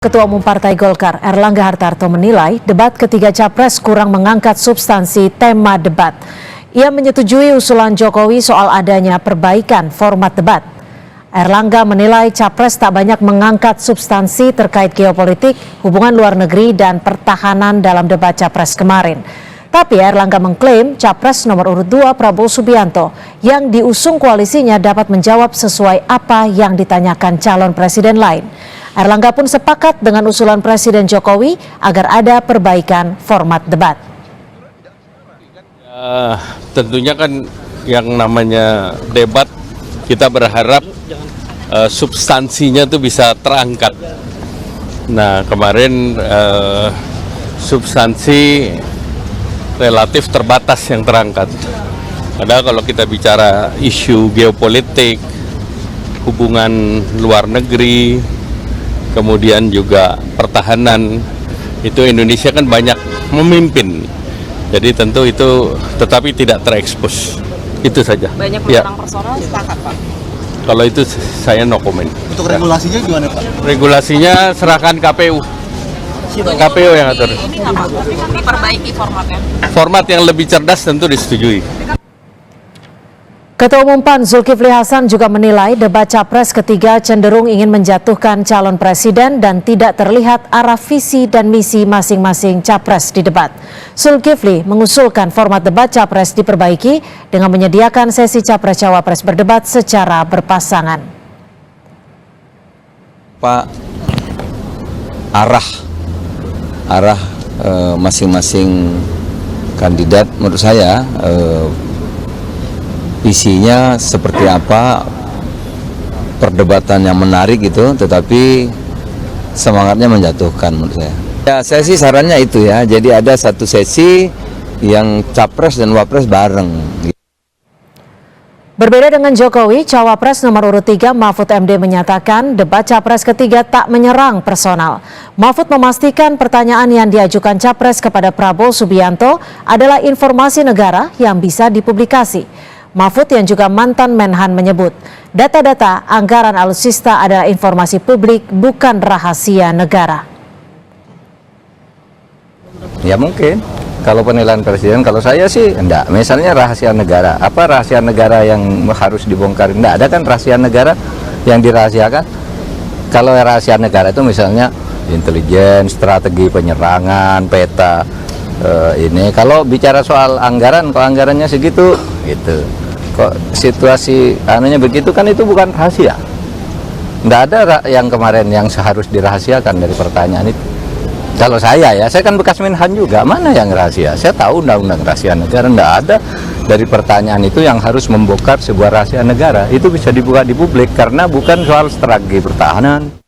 Ketua Umum Partai Golkar Erlangga Hartarto menilai debat ketiga Capres kurang mengangkat substansi tema debat. Ia menyetujui usulan Jokowi soal adanya perbaikan format debat. Erlangga menilai Capres tak banyak mengangkat substansi terkait geopolitik, hubungan luar negeri dan pertahanan dalam debat Capres kemarin. Tapi Erlangga mengklaim Capres nomor urut 2 Prabowo Subianto yang diusung koalisinya dapat menjawab sesuai apa yang ditanyakan calon presiden lain. Erlangga pun sepakat dengan usulan Presiden Jokowi agar ada perbaikan format debat. Tentunya kan yang namanya debat kita berharap substansinya tuh bisa terangkat. Nah kemarin substansi relatif terbatas yang terangkat. Padahal kalau kita bicara isu geopolitik, hubungan luar negeri, kemudian juga pertahanan, itu Indonesia kan banyak memimpin. Jadi tentu itu tetapi tidak terekspos. Itu saja. Banyak menyerang personal, sepakat Pak. Kalau itu saya no comment. Untuk regulasinya gimana Pak? Regulasinya serahkan KPU. KPU yang atur. Ini nggak Pak, diperbaiki formatnya. Format yang lebih cerdas tentu disetujui. Ketua Umum PAN Zulkifli Hasan juga menilai debat Capres ketiga cenderung ingin menjatuhkan calon presiden dan tidak terlihat arah visi dan misi masing-masing Capres di debat. Zulkifli mengusulkan format debat Capres diperbaiki dengan menyediakan sesi Capres-Cawapres berdebat secara berpasangan. Pak, arah masing-masing kandidat menurut saya visinya seperti apa, perdebatan yang menarik gitu, tetapi semangatnya menjatuhkan menurut saya. Ya, saya sih sarannya itu ya, jadi ada satu sesi yang Capres dan Wapres bareng. Berbeda dengan Jokowi, Cawapres nomor urut 3 Mahfud MD menyatakan debat Capres ketiga tak menyerang personal. Mahfud memastikan pertanyaan yang diajukan Capres kepada Prabowo Subianto adalah informasi negara yang bisa dipublikasi. Mahfud yang juga mantan Menhan menyebut data-data anggaran alutsista adalah informasi publik, bukan rahasia negara. Ya mungkin, kalau penilaian presiden, kalau saya sih enggak. Misalnya rahasia negara, apa rahasia negara yang harus dibongkar? Enggak ada kan rahasia negara yang dirahasiakan. Kalau rahasia negara itu misalnya intelijen, strategi penyerangan, peta. Ini kalau bicara soal anggaran, kalau anggarannya segitu gitu, kok situasi anunya begitu, kan itu bukan rahasia. Nggak ada yang kemarin yang seharus dirahasiakan dari pertanyaan itu. Kalau saya ya, saya kan bekas Menhan juga, mana yang rahasia? Saya tahu undang-undang rahasia negara, nggak ada dari pertanyaan itu yang harus membongkar sebuah rahasia negara. Itu bisa dibuka di publik karena bukan soal strategi pertahanan.